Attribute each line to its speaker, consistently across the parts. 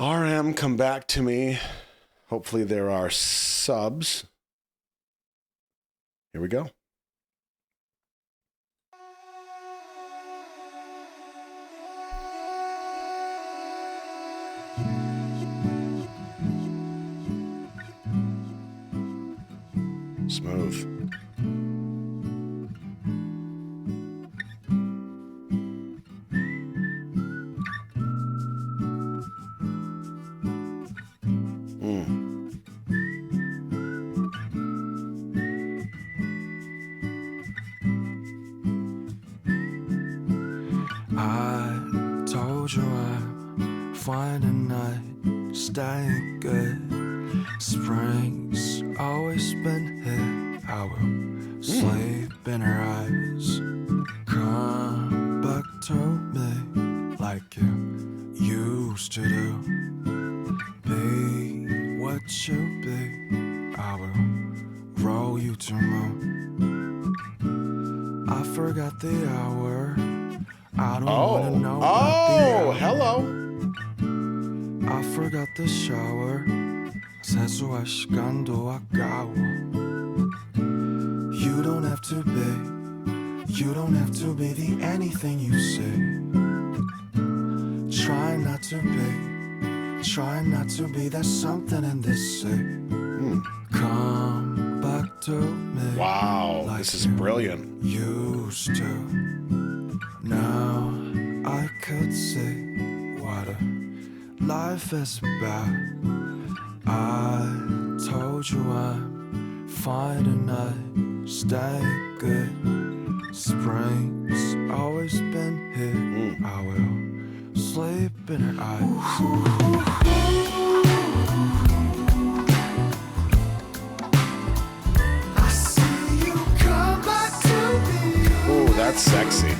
Speaker 1: RM, come back to me. Hopefully there are subs. Here we go. Smooth.
Speaker 2: I told you I'm fine tonight, staying good. Spring's always been here. I will sleep in her eyes. Come back to me like you used to do. Be what you be. I will roll you to moon. I forgot the hour. I don't wanna know about the hour.
Speaker 1: Hello.
Speaker 2: I forgot the shower. 세수할 시간도 아까워. You don't have to be the anything you say. Try not to be that something in this say. Come back to me.
Speaker 1: Wow,
Speaker 2: like
Speaker 1: this is brilliant.
Speaker 2: Used to. Now I could see what a life is about. I told you I'm fine tonight, stay good. Spring's always been here. I will sleep in her eyes. I see you come back to me.
Speaker 1: Ooh, that's sexy.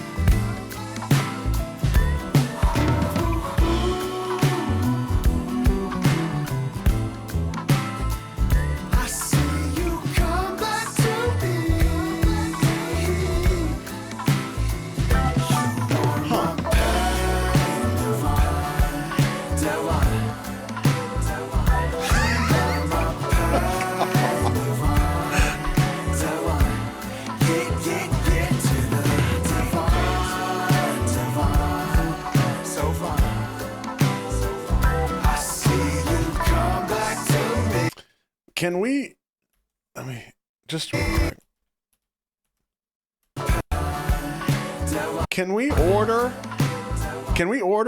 Speaker 1: Can we, just real quick. Can we order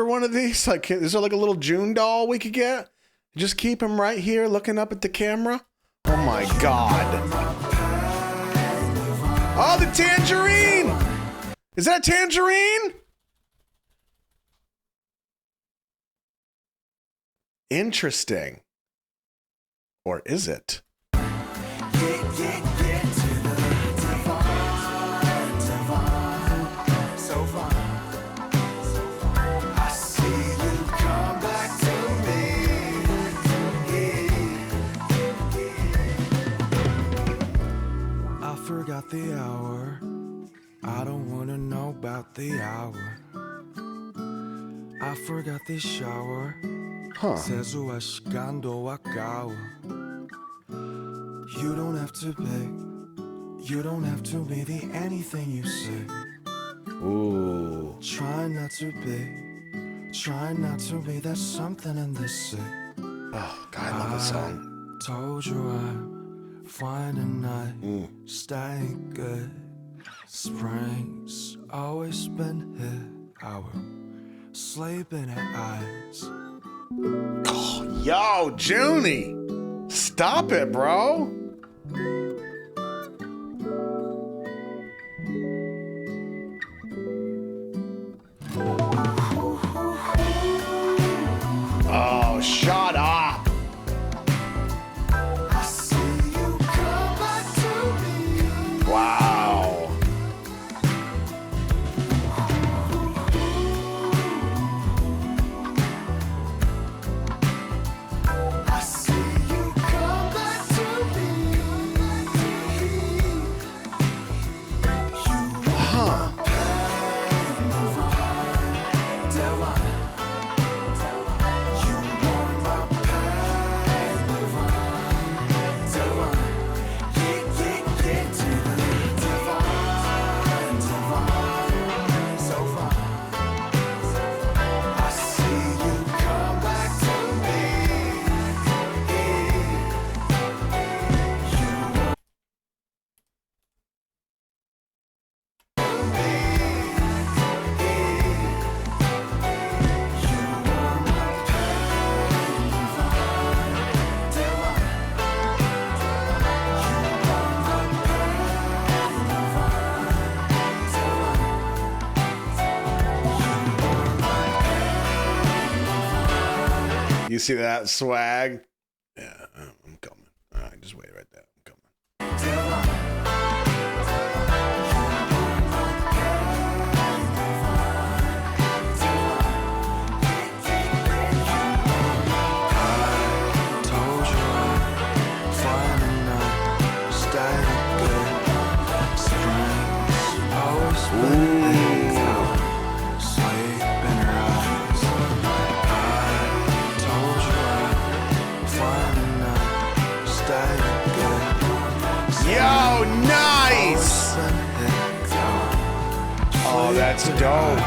Speaker 1: one of these? Like, is there like a little June doll we could get? Just keep him right here looking up at the camera? Oh my God. Oh, the tangerine! Is that a tangerine? Interesting. Or is it?
Speaker 2: I forgot the hour. I don't wanna know about the hour. I forgot the shower. 세수할 시간도 아까워. You don't have to be the anything you say.
Speaker 1: Ooh.
Speaker 2: Try not to be that something in this say.
Speaker 1: Oh, God, I love this song.
Speaker 2: Told you I'm fine tonight, staying good. Spring's always been here. I will sleep in her eyes.
Speaker 1: Oh, yo, Junie, stop it, bro. Oh, shut up.
Speaker 2: I see you come back to me.
Speaker 1: Wow.
Speaker 2: I see you come back to me.
Speaker 1: You see that swag? Yeah, I'm coming. All right, just wait right there. I'm coming.
Speaker 2: Told you I'd find a night, stay good. Spring's always been out, sleep in her eyes. I told you I'd find a night, stay good.
Speaker 1: Yo, nice! Oh, that's dope.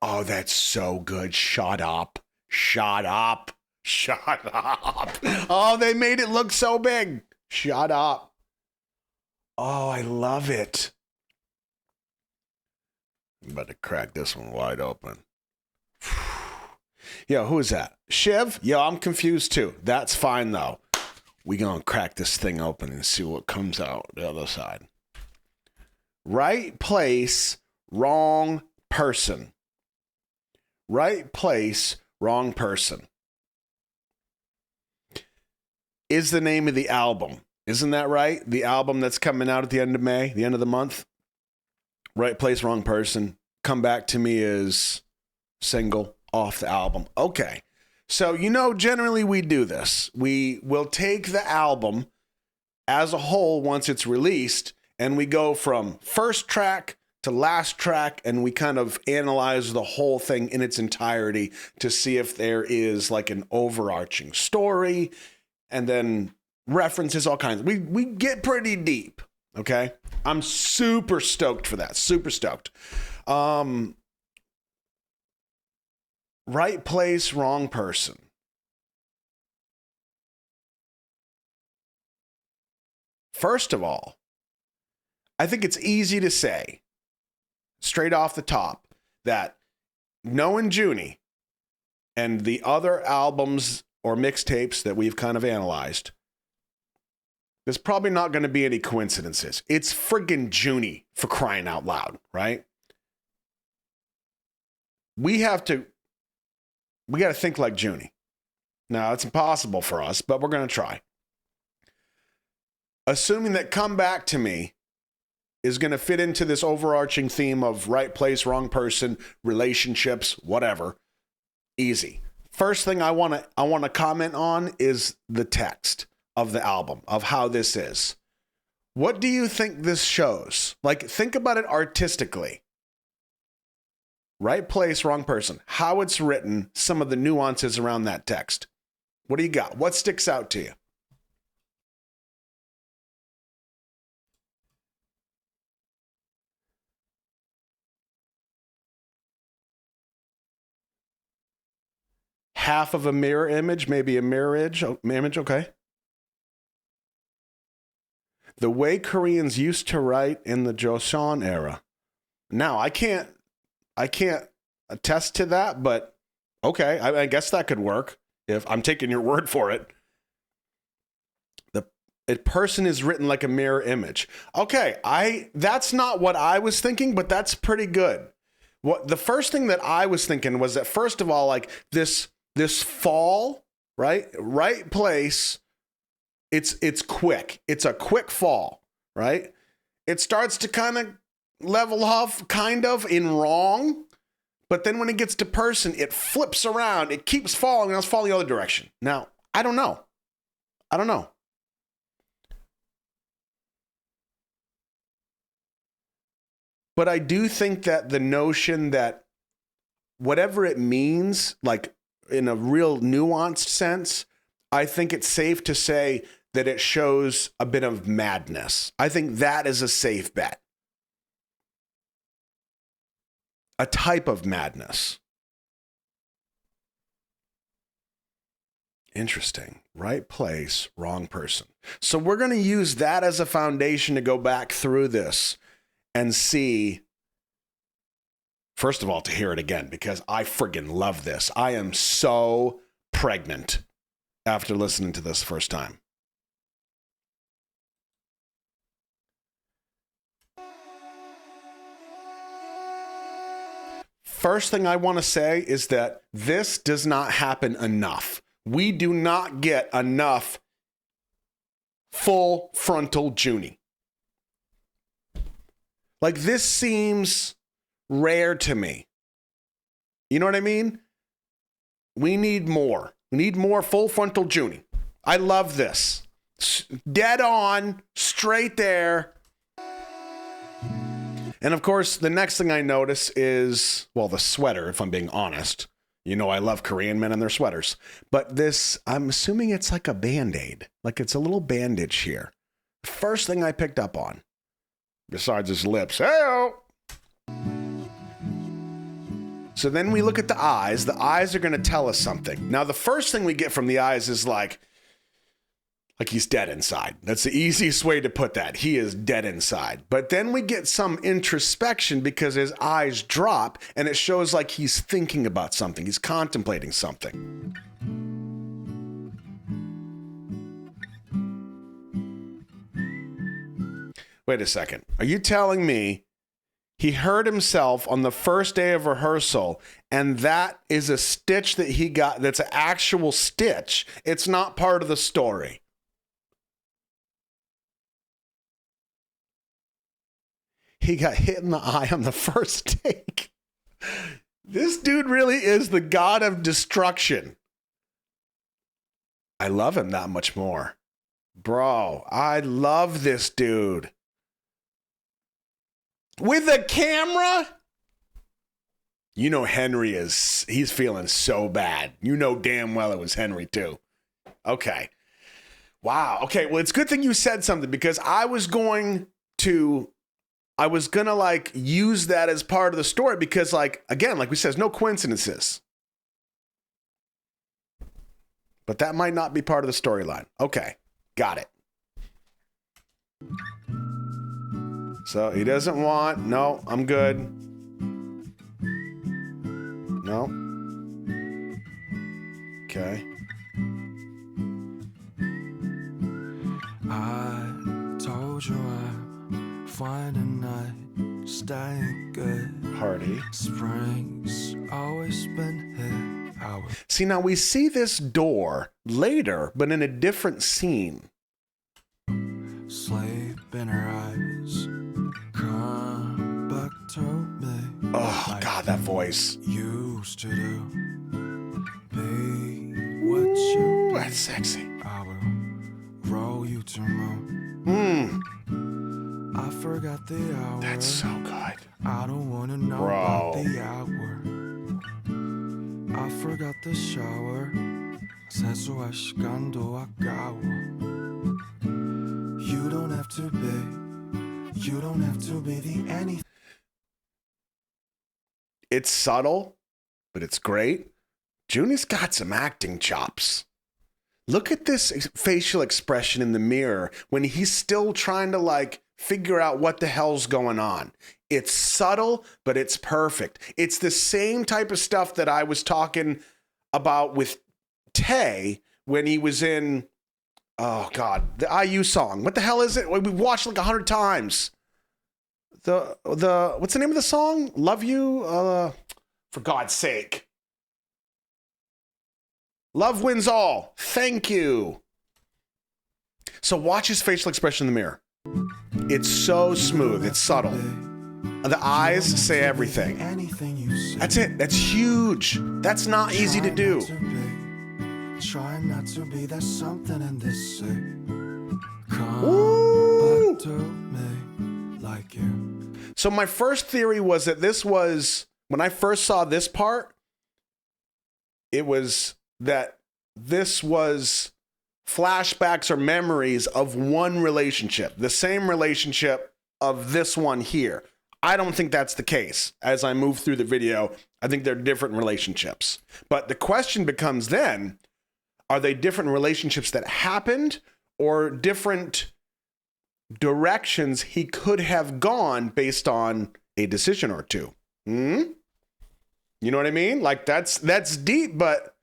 Speaker 1: Oh, that's so good. Shut up. Shut up. Shut up. Oh, they made it look so big. Shut up. Oh, I love it. I'm about to crack this one wide open. Yo, who is that? Shiv? Yo, I'm confused too. That's fine though. We gonna crack this thing open and see what comes out the other side. Right place, wrong person. Right place, wrong person is the name of the album. Isn't that right? The album that's coming out at the end of May, the end of the month. Right place, wrong person. Come Back to Me is single off the album. Okay. So, generally we do this. We will take the album as a whole once it's released, and we go from first track to last track, and we kind of analyze the whole thing in its entirety to see if there is like an overarching story, and then references, all kinds. We get pretty deep, okay? I'm super stoked for that. Super stoked. Right place, wrong person. First of all, I think it's easy to say, straight off the top, that knowing Junie and the other albums or mixtapes that we've kind of analyzed, there's probably not going to be any coincidences. It's friggin' Junie, for crying out loud, right? We got to think like Junie. Now, it's impossible for us, but we're going to try. Assuming that Come Back to Me is going to fit into this overarching theme of right place, wrong person, relationships, whatever. Easy. First thing I want to comment on is the text of the album, of how this is. What do you think this shows? Like, think about it artistically. Right place, wrong person. How it's written, some of the nuances around that text. What do you got? What sticks out to you? Half of a mirror image, maybe a mirror image, okay. The way Koreans used to write in the Joseon era. Now, I can't attest to that, but okay, I guess that could work if I'm taking your word for it. A person is written like a mirror image. Okay, that's not what I was thinking, but that's pretty good. The first thing that I was thinking was that, first of all, like this fall, right place, it's quick. It's a quick fall, right? It starts to kind of level off kind of in wrong, but then when it gets to person, it flips around. It keeps falling, and it's falling the other direction. Now, I don't know. But I do think that the notion that whatever it means, like in a real nuanced sense, I think it's safe to say that it shows a bit of madness. I think that is a safe bet. A type of madness. Interesting. Right place, wrong person. So we're going to use that as a foundation to go back through this and see, first of all, to hear it again, because I friggin' love this. I am so pregnant after listening to this first time. first thing I want to say is that this does not happen enough. We do not get enough full frontal Junie. Like, this seems rare to me. You know what I mean? We need more. We need more full frontal Junie. I love this. Dead on, straight there. And of course, the next thing I notice is, well, the sweater, if I'm being honest. You know, I love Korean men and their sweaters. But this, I'm assuming it's like a Band-Aid. Like it's a little bandage here. First thing I picked up on, besides his lips. Hey-o! So then we look at the eyes. The eyes are going to tell us something. Now, the first thing we get from the eyes is like he's dead inside. That's the easiest way to put that. He is dead inside. But then we get some introspection because his eyes drop and it shows like he's thinking about something. He's contemplating something. Wait a second. Are you telling me he hurt himself on the first day of rehearsal and that is a stitch that he got that's an actual stitch? It's not part of the story. He got hit in the eye on the first take. This dude really is the god of destruction. I love him that much more. Bro, I love this dude. With a camera? You know he's feeling so bad. You know damn well it was Henry too. Okay. Wow. Okay, well, it's a good thing you said something because I was gonna like use that as part of the story because like, again, like we said, there's no coincidences. But that might not be part of the storyline. Okay, got it. So he doesn't want, no, I'm good. No. Okay.
Speaker 2: I told you I find a night staying good.
Speaker 1: Hardy.
Speaker 2: Spring's always been here.
Speaker 1: See, now we see this door later, but in a different scene.
Speaker 2: Sleep in her eyes. Come back to me.
Speaker 1: Oh,
Speaker 2: like
Speaker 1: God, that voice.
Speaker 2: Used to do. Be what you be.
Speaker 1: That's sexy.
Speaker 2: I will roll you to moon. I forgot the hour.
Speaker 1: That's so good.
Speaker 2: I don't wanna know about the hour. I forgot the shower. 세수할 시간도 아까워. You don't have to be the anything.
Speaker 1: It's subtle, but it's great. Junie's got some acting chops. Look at this facial expression in the mirror when he's still trying to like figure out what the hell's going on. It's subtle, but it's perfect. It's the same type of stuff that I was talking about with Tay when he was in, oh God, the IU song. What the hell is it? We've watched like 100 times. The what's the name of the song? Love You? For God's sake. Love wins all. Thank you. So watch his facial expression in the mirror. It's so smooth. It's subtle. The eyes say everything. That's it. That's huge. That's not easy to do.
Speaker 2: Try not to be. There's something in this Come back to me like you.
Speaker 1: So my first theory was that this was, when I first saw this part, it was that this was flashbacks or memories of one relationship, the same relationship of this one here. I don't think that's the case. As I move through the video, I think they're different relationships. But the question becomes then, are they different relationships that happened or different directions he could have gone based on a decision or two? You know what I mean? Like that's deep, but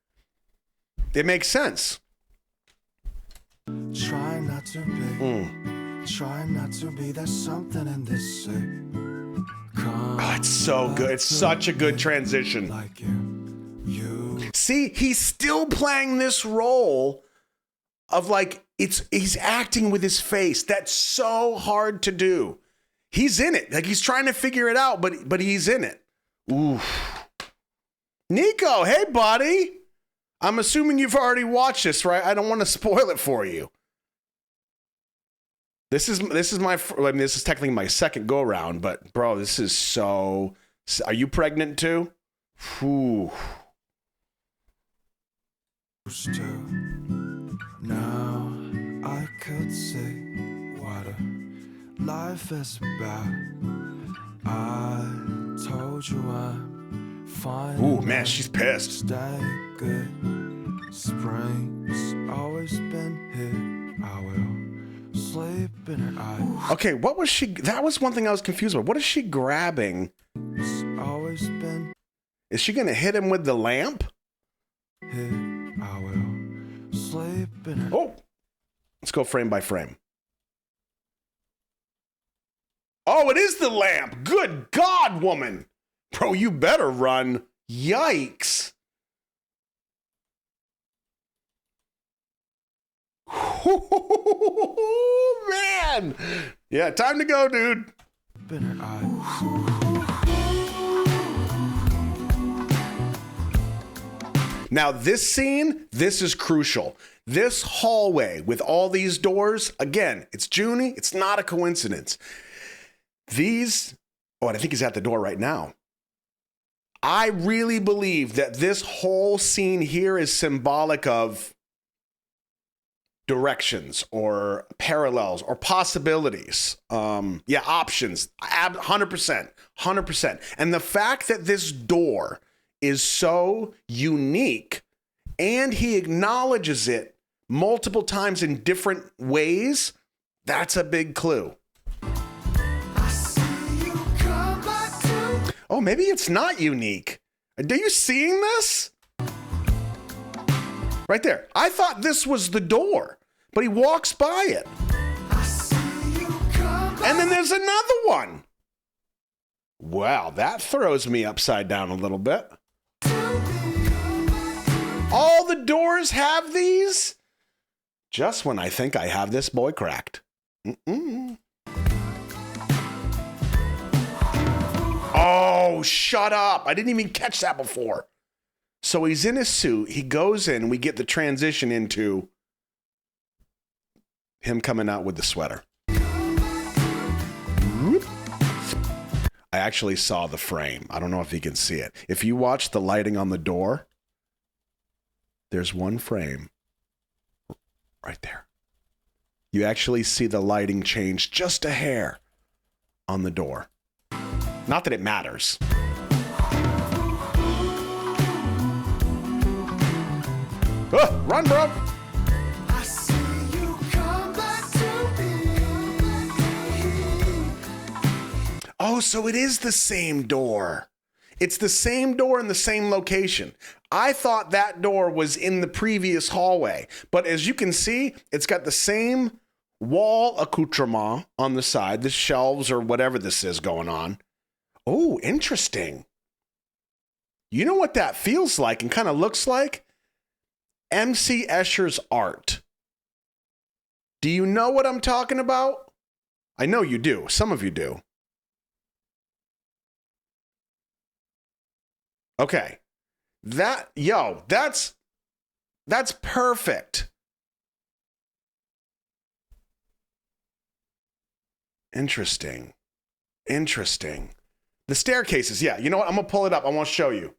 Speaker 1: it makes sense.
Speaker 2: Try not to be. Try not to be. There's something in this
Speaker 1: Oh, it's so good. It's such a good transition.
Speaker 2: Like you.
Speaker 1: See, he's still playing this role of like, he's acting with his face. That's so hard to do. He's in it. Like, he's trying to figure it out, but he's in it. Oof. Nico, hey, buddy. I'm assuming you've already watched this, right? I don't want to spoil it for you. This is technically my second go around, but bro, this is so. Are you pregnant too? Whew.
Speaker 2: Now I could say what a life is about. I told you I'm fine.
Speaker 1: Ooh, man, she's pissed.
Speaker 2: Stay good. Spring's always been here. I will sleep in her eyes.
Speaker 1: Okay, what was she? That was one thing I was confused about. What is she grabbing?
Speaker 2: It's always been
Speaker 1: Is she gonna hit him with the lamp?
Speaker 2: here. I will sleep in her.
Speaker 1: Oh, let's go frame by frame. Oh, it is the lamp. Good God, woman. Bro, you better run. Yikes. Man. Yeah, time to go, dude.
Speaker 2: In her eyes.
Speaker 1: Now, this scene, this is crucial. This hallway with all these doors, again, it's Junie. It's not a coincidence. These, I think he's at the door right now. I really believe that this whole scene here is symbolic of directions or parallels or possibilities. Options. 100%. And the fact that this door is so unique and he acknowledges it multiple times in different ways, that's a big clue. Oh, maybe it's not unique. Are you seeing this? Right there. I thought this was the door, but he walks by it. And then there's another one. Wow, that throws me upside down a little bit. All the doors have these? Just when I think I have this boy cracked. Oh, shut up. I didn't even catch that before. So he's in his suit. He goes in. We get the transition into him coming out with the sweater. Whoop. I actually saw the frame. I don't know if you can see it. If you watch the lighting on the door, there's one frame right there. You actually see the lighting change just a hair on the door. Not that it matters. Run, bro.
Speaker 2: I see you come back to me.
Speaker 1: Oh, so it is the same door. It's the same door in the same location. I thought that door was in the previous hallway, but as you can see, it's got the same wall accoutrement on the side, the shelves or whatever this is going on. Oh, interesting. You know what that feels like and kind of looks like? MC Escher's art. Do you know what I'm talking about? I know you do. Some of you do. Okay. That's perfect. Interesting. The staircases, yeah. You know what? I'm going to pull it up. I want to show you.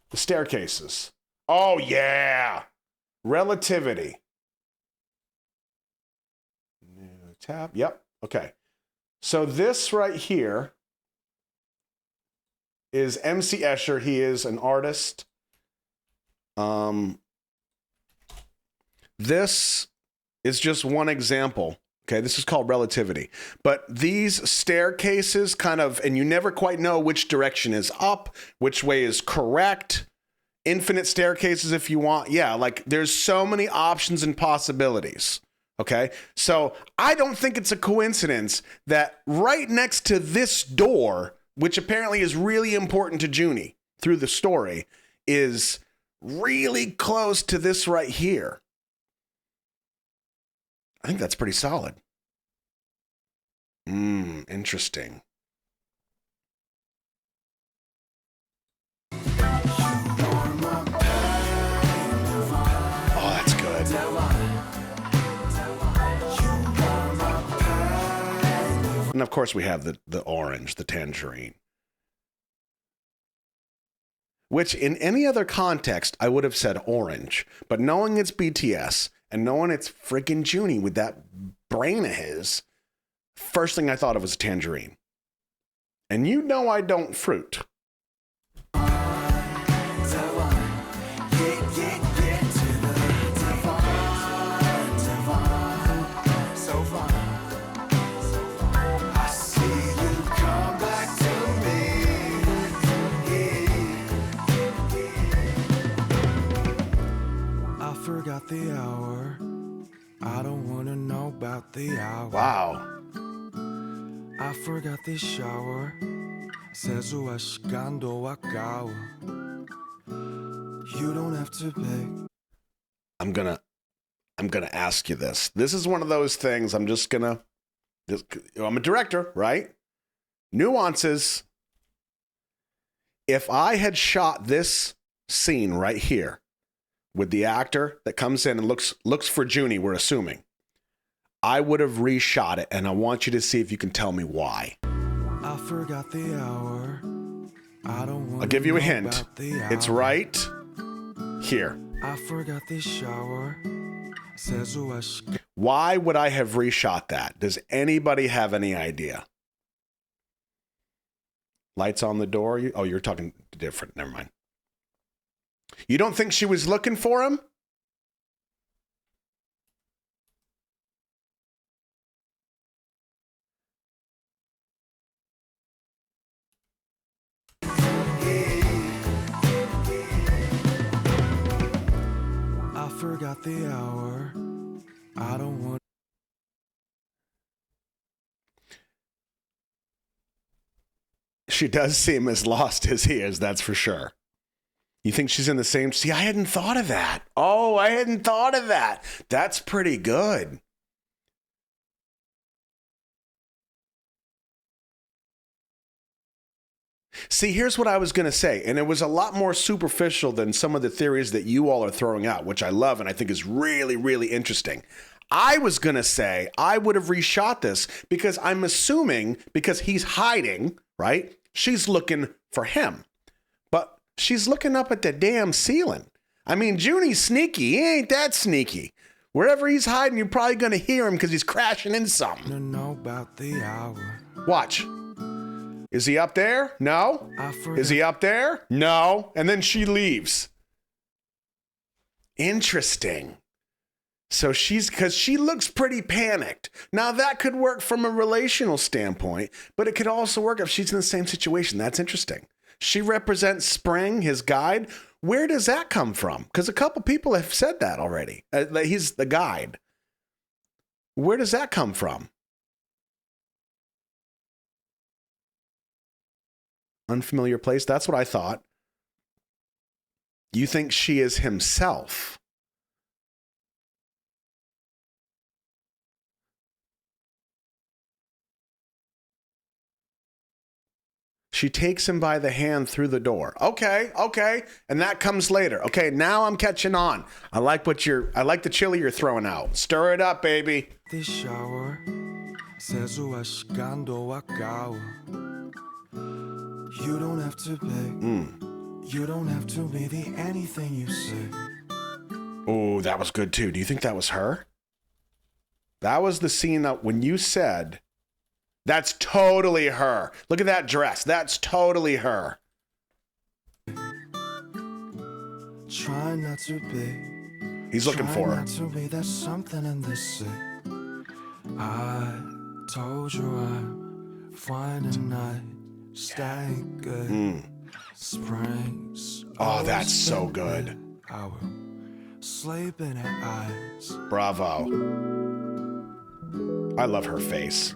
Speaker 1: The staircases. Oh, yeah. Relativity. New tab. Yep. Okay. So this right here is MC Escher. He is an artist. This is just one example. Okay, this is called relativity. But these staircases kind of, and you never quite know which direction is up, which way is correct. Infinite staircases if you want. Yeah, like there's so many options and possibilities. Okay. So I don't think it's a coincidence that right next to this door, which apparently is really important to Junie through the story, is really close to this right here. I think that's pretty solid. Interesting. Oh, that's good. And of course we have the orange, the tangerine. Which in any other context, I would have said orange. But knowing it's BTS and knowing it's freaking Junie with that brain of his, first thing I thought of was a tangerine. And you know I don't fruit.
Speaker 2: Forgot the hour. I don't wanna know about the hour.
Speaker 1: Wow.
Speaker 2: I forgot the shower. 세수할 시간도 아까워. You don't have to pick.
Speaker 1: I'm gonna ask you this. This is one of those things I'm a director, right? Nuances. If I had shot this scene right here with the actor that comes in and looks for Junie, we're assuming, I would have reshot it, and I want you to see if you can tell me why.
Speaker 2: I forgot the hour. I don't want.
Speaker 1: I'll give you a hint. It's right here.
Speaker 2: I forgot the shower.
Speaker 1: Why would I have reshot that? Does anybody have any idea? Lights on the door. You're talking different. Never mind. You don't think she was looking for him?
Speaker 2: I forgot the hour. I don't want.
Speaker 1: She does seem as lost as he is, that's for sure. You think she's in the same... See, I hadn't thought of that. Oh, I hadn't thought of that. That's pretty good. See, here's what I was going to say, and it was a lot more superficial than some of the theories that you all are throwing out, which I love and I think is really, really interesting. I was going to say I would have reshot this because I'm assuming because he's hiding, right? She's looking for him. But she's looking up at the damn ceiling. I mean, Junie's sneaky. He ain't that sneaky. Wherever he's hiding, you're probably going to hear him because he's crashing into something.
Speaker 2: Know about the hour.
Speaker 1: Watch. Is he up there? No. Is he up there? No. And then she leaves. Interesting. So because she looks pretty panicked. Now that could work from a relational standpoint, but it could also work if she's in the same situation. That's interesting. She represents Spring, his guide. Where does that come from? Because a couple people have said that already. That he's the guide. Where does that come from? Unfamiliar place. That's what I thought. You think she is himself? She takes him by the hand through the door. Okay. And that comes later. Okay, now I'm catching on. I like the chili you're throwing out. Stir it up, baby.
Speaker 2: The shower. You don't have to pick. You don't have to be the anything you say.
Speaker 1: Oh, that was good too. Do you think that was her? That was the scene that when you said, that's totally her. Look at that dress. That's totally her.
Speaker 2: Try not to be.
Speaker 1: He's looking for her.
Speaker 2: Not to be. There's something in this. I told you I'm fine tonight. Stay good. Springs.
Speaker 1: Oh, that's so good.
Speaker 2: Sleeping at eyes.
Speaker 1: Bravo. I love her face.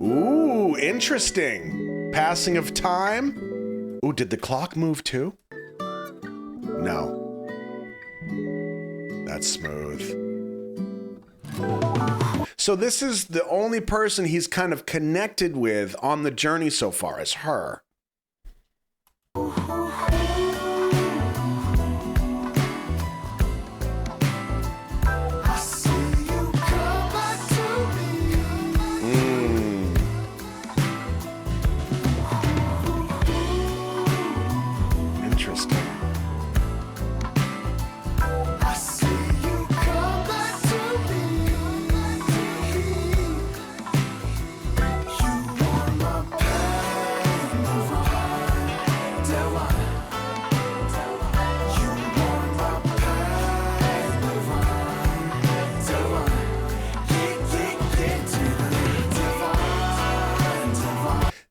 Speaker 1: Ooh, interesting. Passing of time. Ooh, did the clock move too? No. That's smooth. So this is the only person he's kind of connected with on the journey so far, is her.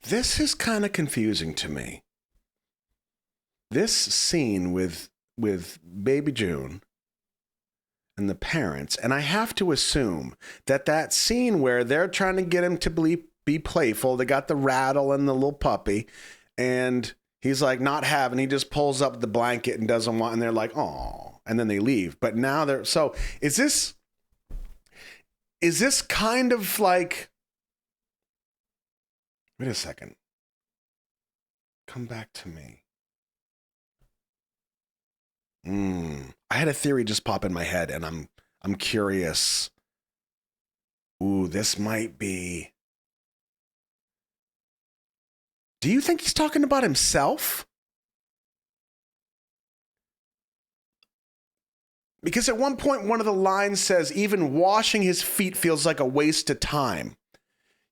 Speaker 1: This is kind of confusing to me. This scene with baby June and the parents, and I have to assume that scene where they're trying to get him to be playful, they got the rattle and the little puppy, and he's like not having, he just pulls up the blanket and doesn't want, and they're like, oh, and then they leave. But now they're, so is this kind of like, wait a second. Come back to me. I had a theory just pop in my head, and I'm curious. Ooh, this might be. Do you think he's talking about himself? Because at one point, one of the lines says, even washing his feet feels like a waste of time.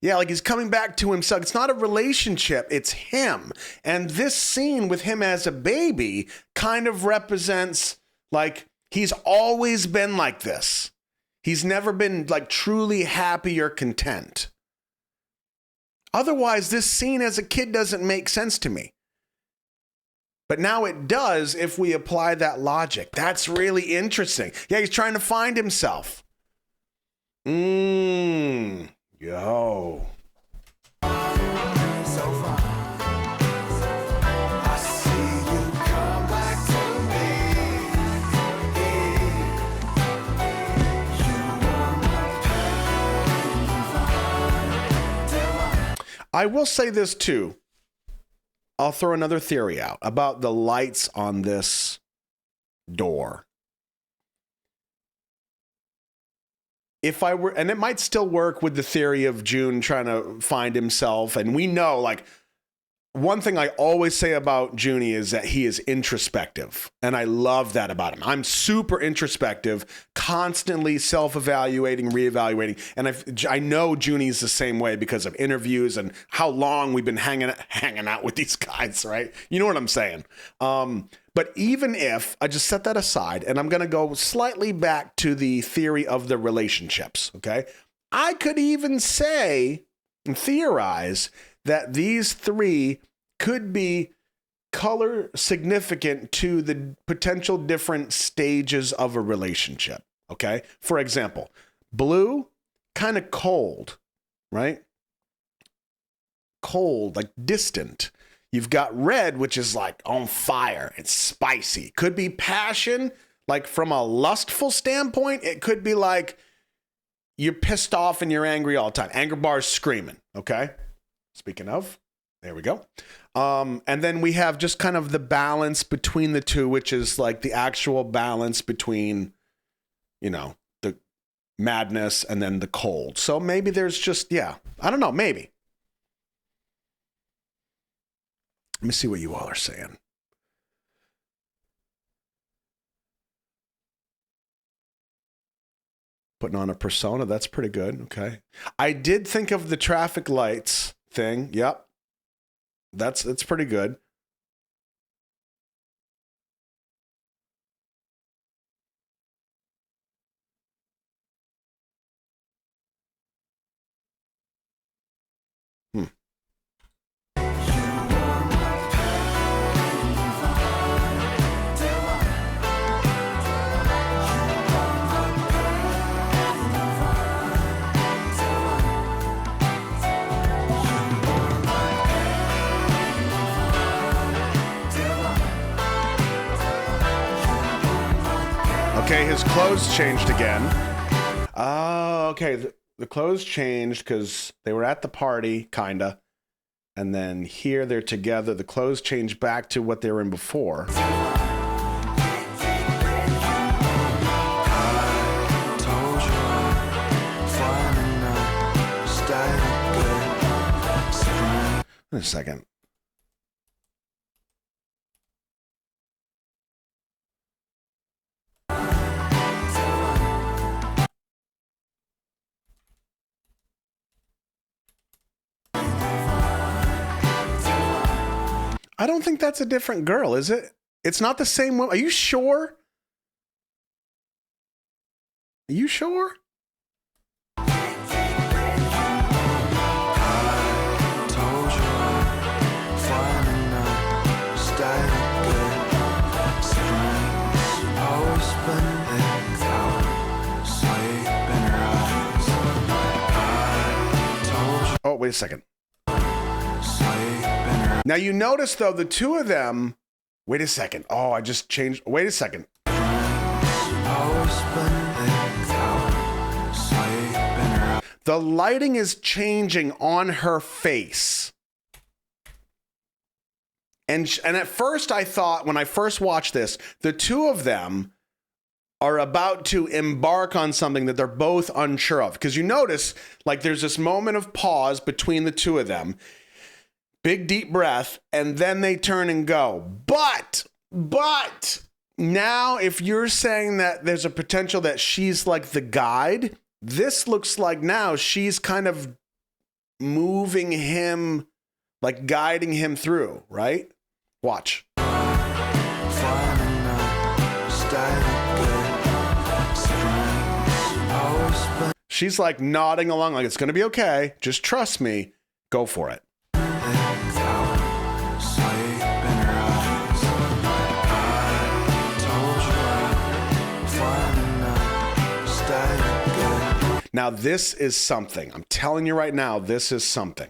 Speaker 1: Yeah, like he's coming back to himself. It's not a relationship, it's him. And this scene with him as a baby kind of represents, like, he's always been like this. He's never been, like, truly happy or content. Otherwise, this scene as a kid doesn't make sense to me. But now it does if we apply that logic. That's really interesting. Yeah, he's trying to find himself. Yo. I will say this too. I'll throw another theory out about the lights on this door. If I were, and it might still work with the theory of June trying to find himself. And we know, like, one thing I always say about Junie is that he is introspective. And I love that about him. I'm super introspective, constantly self-evaluating, reevaluating. And I know Junie's the same way because of interviews and how long we've been hanging out with these guys, right? You know what I'm saying? But even if I just set that aside, and I'm going to go slightly back to the theory of the relationships, okay? I could even say and theorize that these three could be color significant to the potential different stages of a relationship, okay? For example, blue, kind of cold, right? Cold, like distant. You've got red, which is like on fire. It's spicy. Could be passion, like from a lustful standpoint. It could be like you're pissed off and you're angry all the time. Anger bars screaming, okay? Speaking of, there we go. And then we have just kind of the balance between the two, which is like the actual balance between, you know, the madness and then the cold. So maybe there's just, yeah, I don't know, maybe. Let me see what you all are saying. Putting on a persona, that's pretty good. Okay. I did think of the traffic lights thing. Yep. That's pretty good. Okay, his clothes changed again. Oh, okay. The clothes changed because they were at the party, kinda. And then here they're together. The clothes changed back to what they were in before. Wait a second. I don't think that's a different girl, is it? It's not the same one. Are you sure? Are you sure? Oh, wait a second. Now you notice though, the two of them, wait a second. Oh, I just changed. Wait a second. The lighting is changing on her face. And at first I thought, when I first watched this, the two of them are about to embark on something that they're both unsure of. Because you notice, like, there's this moment of pause between the two of them. Big deep breath, and then they turn and go. But now if you're saying that there's a potential that she's like the guide, this looks like now she's kind of moving him, like guiding him through, right? Watch. She's like nodding along like it's going to be okay. Just trust me. Go for it. Now, this is something. I'm telling you right now, this is something.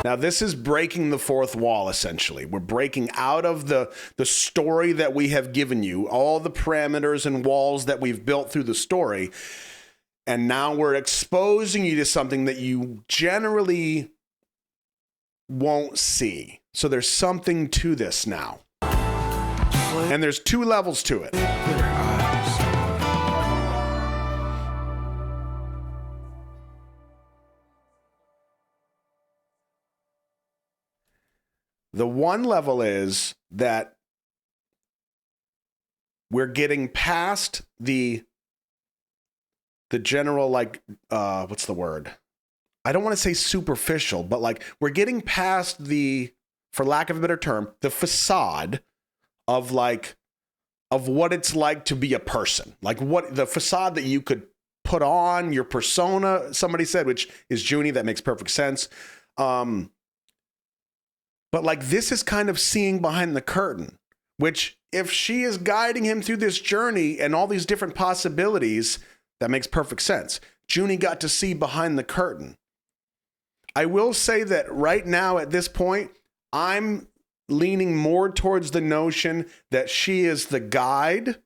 Speaker 1: Now, this is breaking the fourth wall, essentially. We're breaking out of the story that we have given you, all the parameters and walls that we've built through the story. And now we're exposing you to something that you generally won't see. So there's something to this now. And there's two levels to it. The one level is that we're getting past the general, like, what's the word? I don't want to say superficial, but like we're getting past the, for lack of a better term, the facade of what it's like to be a person. Like what the facade that you could put on, your persona, somebody said, which is Junie. That makes perfect sense. But like this is kind of seeing behind the curtain, which if she is guiding him through this journey and all these different possibilities, that makes perfect sense. Junie got to see behind the curtain. I will say that right now at this point, I'm leaning more towards the notion that she is the guide,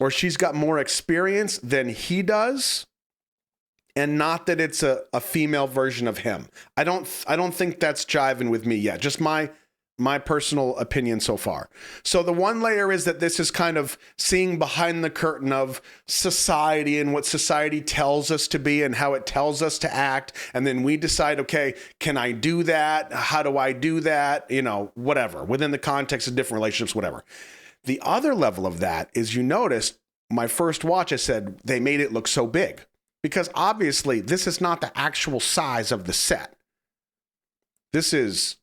Speaker 1: or she's got more experience than he does. And not that it's a female version of him. I don't think that's jiving with me yet. Just my personal opinion so far. So the one layer is that this is kind of seeing behind the curtain of society and what society tells us to be and how it tells us to act. And then we decide, okay, can I do that? How do I do that? You know, whatever, within the context of different relationships, whatever. The other level of that is, you noticed my first watch, I said they made it look so big. Because obviously, this is not the actual size of the set. This is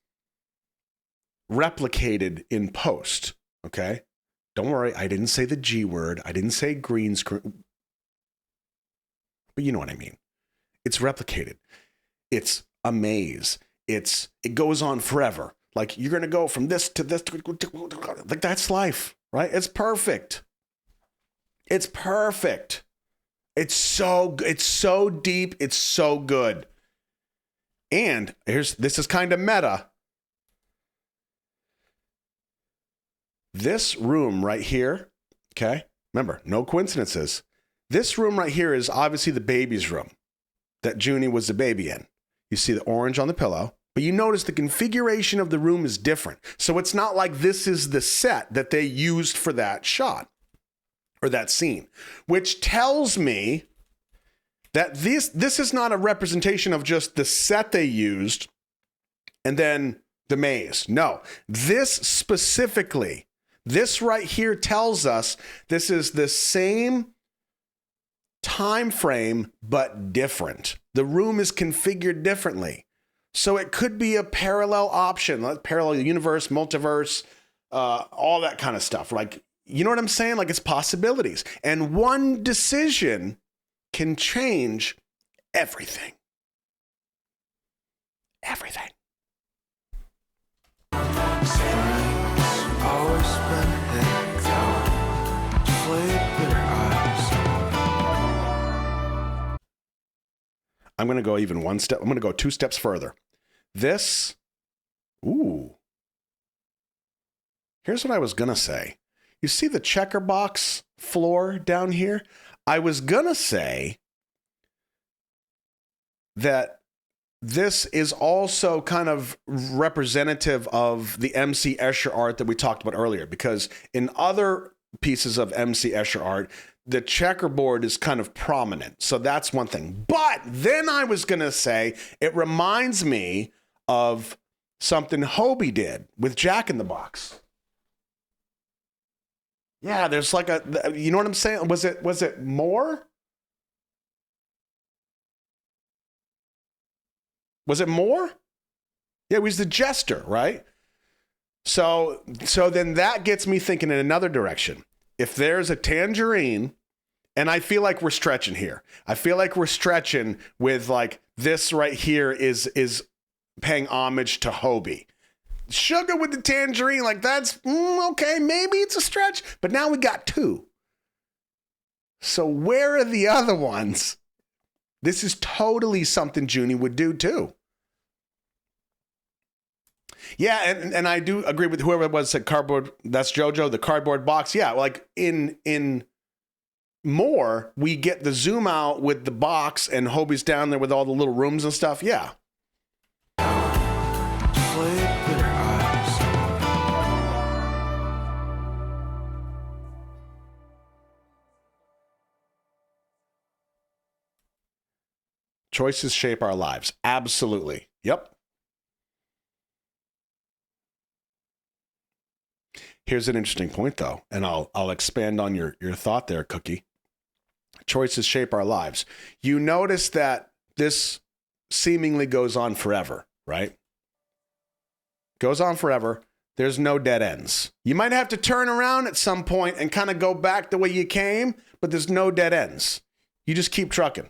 Speaker 1: replicated in post, okay? Don't worry, I didn't say the G word. I didn't say green screen. But you know what I mean. It's replicated. It's a maze. It goes on forever. Like, you're going to go from this to this. Like, that's life, right? It's perfect. It's perfect. It's so deep. It's so good. And this is kind of meta. This room right here, okay? Remember, no coincidences. This room right here is obviously the baby's room that Junie was the baby in. You see the orange on the pillow, but you notice the configuration of the room is different. So it's not like this is the set that they used for that shot or that scene, which tells me that this is not a representation of just the set they used and then the maze. No, this specifically, this right here tells us this is the same time frame, but different. The room is configured differently. So it could be a parallel option, like parallel universe, multiverse, all that kind of stuff. Like, you know what I'm saying? Like, it's possibilities. And one decision can change everything. Everything. I'm going to go even one step. I'm going to go 2 steps further. This, here's what I was going to say. You see the checker box floor down here? I was going to say that this is also kind of representative of the MC Escher art that we talked about earlier, because in other pieces of MC Escher art, the checkerboard is kind of prominent. So that's one thing. But then I was going to say, it reminds me of something Hobie did with Jack in the Box. Yeah, there's like you know what I'm saying? Was it more? Was it more? Yeah, it was the jester, right? So then that gets me thinking in another direction. If there's a tangerine, and I feel like we're stretching here. I feel like we're stretching with like this right here is paying homage to Hobie. Sugar with the tangerine, like that's okay, maybe it's a stretch, but now we got 2. So where are the other ones? This is totally something Junie would do too. Yeah, and I do agree with whoever it was said cardboard. That's JoJo, the cardboard box. Yeah, like in more, we get the zoom out with the box and Hobie's down there with all the little rooms and stuff. Yeah. Choices shape our lives. Absolutely. Yep. Here's an interesting point, though, and I'll expand on your thought there, Cookie. Choices shape our lives. You notice that this seemingly goes on forever, right? Goes on forever. There's no dead ends. You might have to turn around at some point and kind of go back the way you came, but there's no dead ends. You just keep trucking.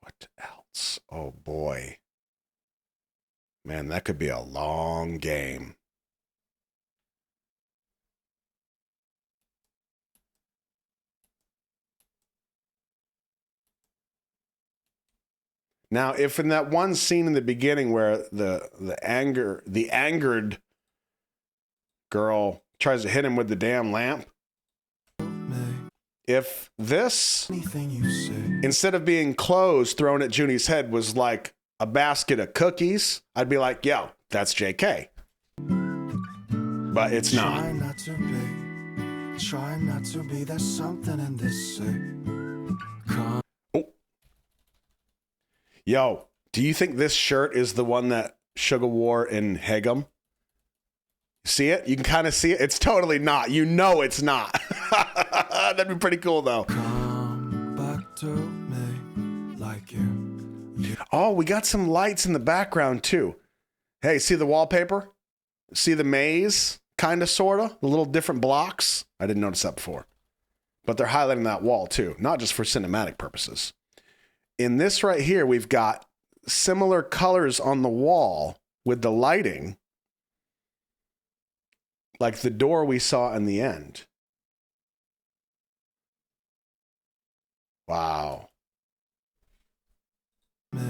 Speaker 1: What else? Oh, boy. Man, that could be a long game. Now, if in that one scene in the beginning where the angered girl tries to hit him with the damn lamp, if this, instead of being clothes thrown at Junie's head, was like a basket of cookies, I'd be like, yo, that's JK. But it's not. Try not to be, there's something in this. Oh. Yo, do you think this shirt is the one that Sugar wore in Hegum? See it? You can kind of see it. It's totally not. You know it's not. That'd be pretty cool, though. Come back to me like you. Oh, we got some lights in the background, too. Hey, see the wallpaper? See the maze? Kind of, sort of? The little different blocks? I didn't notice that before. But they're highlighting that wall, too. Not just for cinematic purposes. In this right here, we've got similar colors on the wall with the lighting, like the door we saw in the end. Wow.
Speaker 2: Me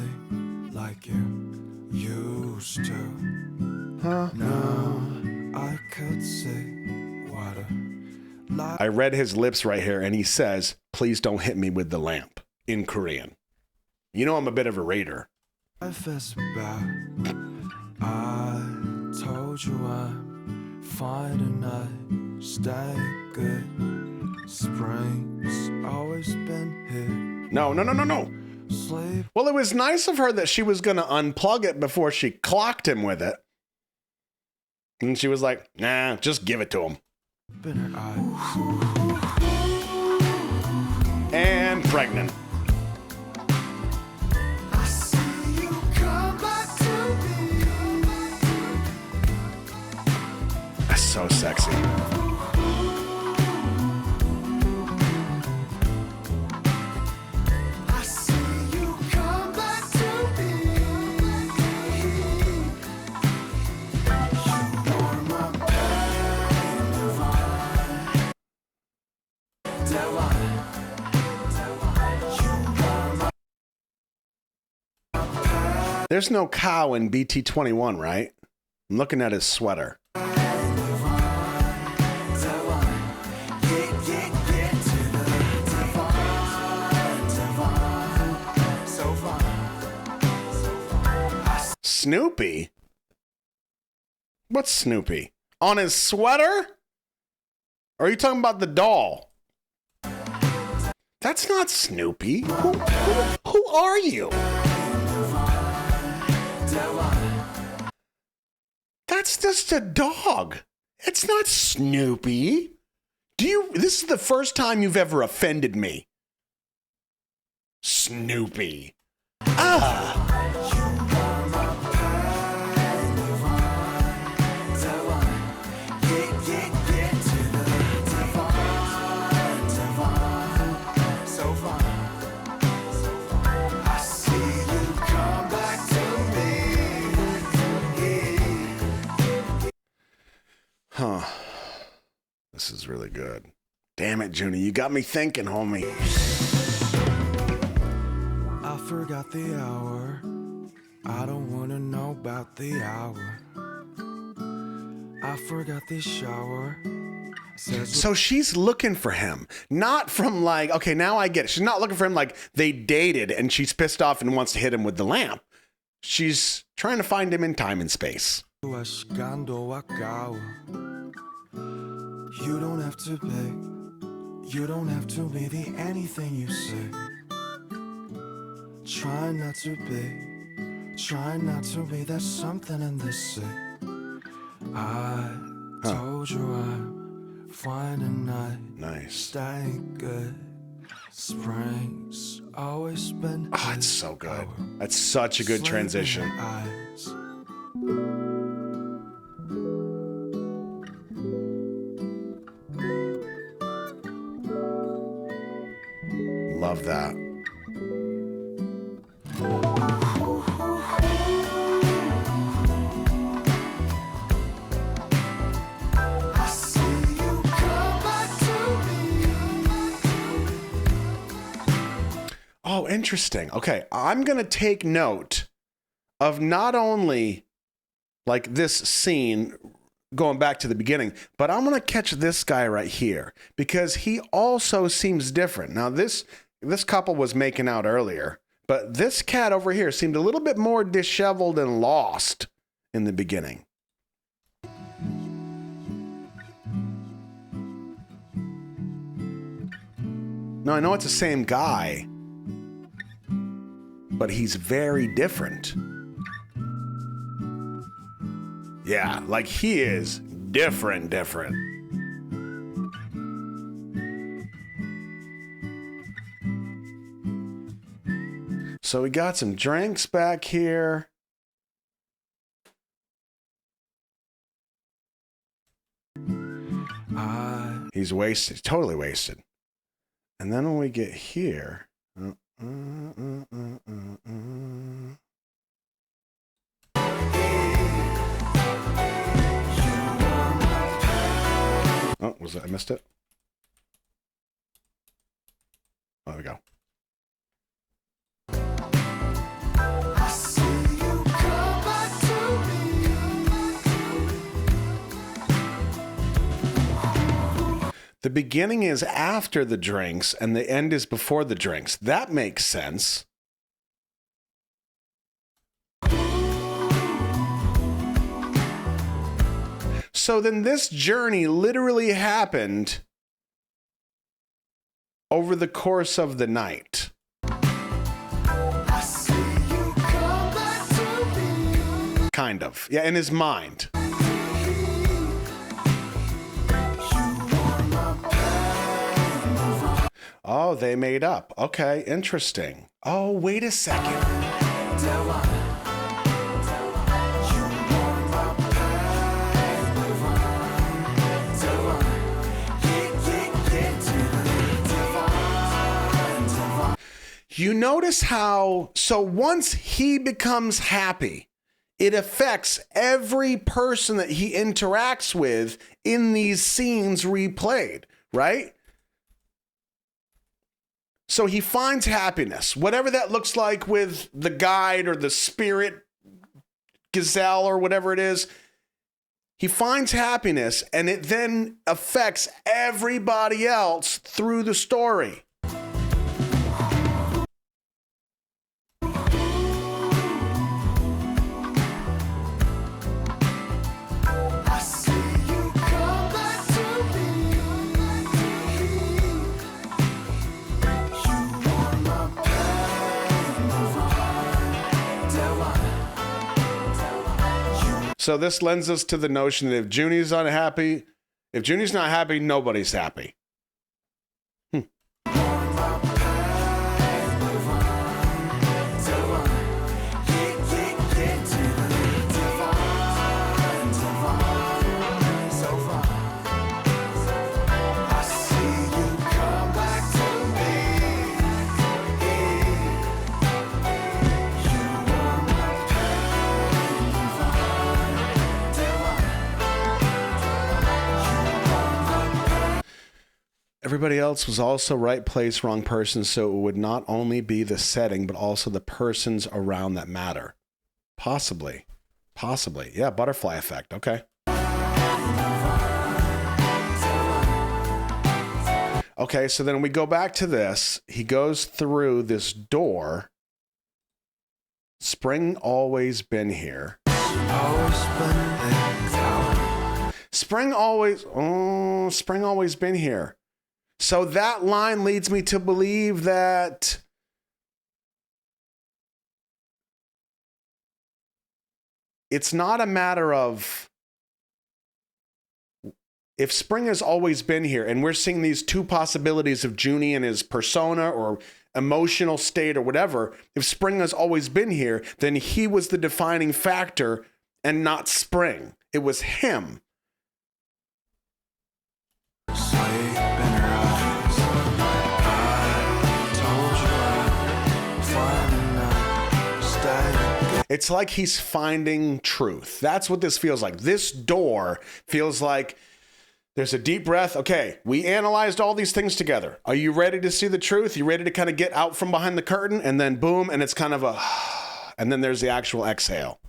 Speaker 2: like you used to.
Speaker 1: Huh?
Speaker 2: Now I could see water.
Speaker 1: I read his lips right here, and he says, "Please don't hit me with the lamp," in Korean. You know I'm a bit of a raider.
Speaker 2: Life is bad. I told you I'm fine and I stay good. Spring's always been here.
Speaker 1: No.
Speaker 2: Sleep.
Speaker 1: Well, it was nice of her that she was going to unplug it before she clocked him with it. And she was like, nah, just give it to him.
Speaker 2: In her eyes.
Speaker 1: And pregnant.
Speaker 2: I see you come back to me.
Speaker 1: That's so sexy.
Speaker 2: I see you come back to me. You are my pain divine. Divine.
Speaker 1: There's no cow in BT21, right? I'm looking at his sweater. Snoopy? What's Snoopy? On his sweater? Or are you talking about the doll? That's not Snoopy. Who are you? That's just a dog. It's not Snoopy. This is the first time you've ever offended me. Snoopy. Ah. Huh. This is really good. Damn it, Junie. You got me thinking, homie.
Speaker 2: I forgot the hour. I don't want to know about the hour. I forgot the shower.
Speaker 1: So she's looking for him. Not from like, okay, now I get it. She's not looking for him like they dated and she's pissed off and wants to hit him with the lamp. She's trying to find him in time and space.
Speaker 2: You don't have to beg. You don't have to be the anything you say. Try not to be. Try not to be. There's something in this say. I told you I'm fine and I
Speaker 1: Nice.
Speaker 2: stay good. Spring's always been.
Speaker 1: Oh, it's so good. That's such a good transition.
Speaker 2: Eyes.
Speaker 1: Love that. Oh, interesting. Okay, I'm going to take note of not only like this scene going back to the beginning, but I'm going to catch this guy right here because he also seems different. Now, this couple was making out earlier, but this cat over here seemed a little bit more disheveled and lost in the beginning. Now, I know it's the same guy, but he's very different. Yeah, like he is different. So we got some drinks back here. He's wasted, totally wasted. And then when we get here, oh, was it? I missed it. Oh, there we go. The beginning is after the drinks and the end is before the drinks. That makes sense. So then this journey literally happened over the course of the night. Kind of. Yeah, in his mind. Oh, they made up. Okay, interesting. Oh, wait a second. You notice how, so once he becomes happy, it affects every person that he interacts with in these scenes replayed, right? So he finds happiness, whatever that looks like with the guide or the spirit gazelle or whatever it is. He finds happiness and it then affects everybody else through the story. So this lends us to the notion that if Junie's unhappy, if Junie's not happy, nobody's happy. Everybody else was also right place, wrong person, so it would not only be the setting, but also the persons around that matter. Possibly. Possibly. Yeah, butterfly effect. Okay. Okay, so then we go back to this. He goes through this door. Spring always been here. Spring always been here. So that line leads me to believe that it's not a matter of if spring has always been here and we're seeing these two possibilities of Junie and his persona or emotional state or whatever. If spring has always been here, then he was the defining factor and not spring. It was him. It's like he's finding truth. That's what this feels like. This door feels like there's a deep breath. Okay, we analyzed all these things together. Are you ready to see the truth? You ready to kind of get out from behind the curtain? And then boom, and it's kind of a, and then there's the actual exhale.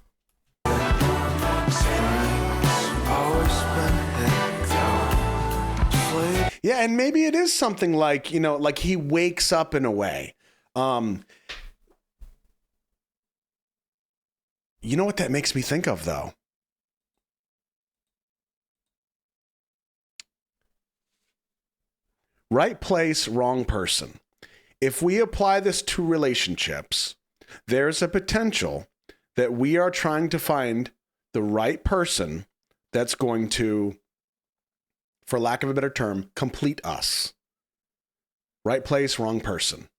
Speaker 1: Yeah, and maybe it is something like, you know, like he wakes up in a way. You know what that makes me think of, though? Right place, wrong person. If we apply this to relationships, there's a potential that we are trying to find the right person that's going to, for lack of a better term, complete us. Right place, wrong person.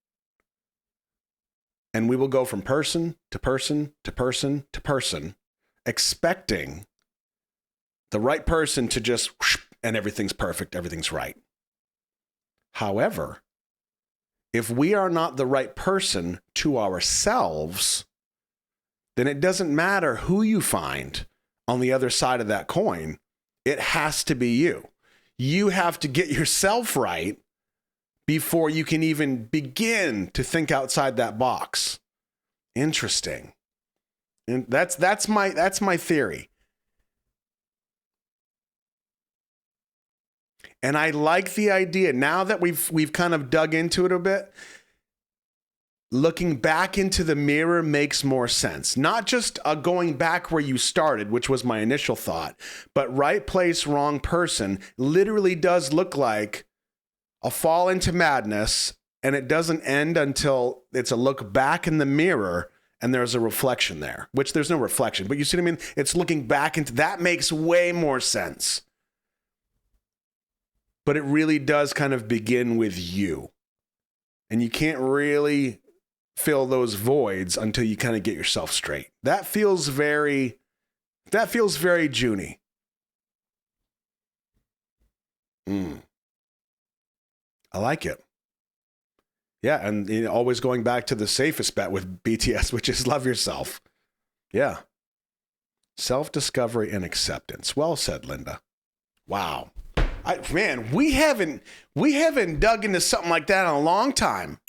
Speaker 1: And we will go from person to person to person to person, expecting the right person to just, and everything's perfect, everything's right. However, if we are not the right person to ourselves, then it doesn't matter who you find on the other side of that coin. It has to be you. You have to get yourself right before you can even begin to think outside that box. Interesting. And that's my theory. And I like the idea now that we've kind of dug into it a bit. Looking back into the mirror makes more sense. Not just going back where you started, which was my initial thought, but right place, wrong person literally does look like a fall into madness, and it doesn't end until it's a look back in the mirror and there's a reflection there, which there's no reflection, but you see what I mean? It's looking back into that makes way more sense. But it really does kind of begin with you. And you can't really fill those voids until you kind of get yourself straight. That feels very Junie. I like it. Yeah, and always going back to the safest bet with BTS, which is love yourself. Yeah. Self-discovery and acceptance. Well said, Linda. Wow. Man, we haven't dug into something like that in a long time.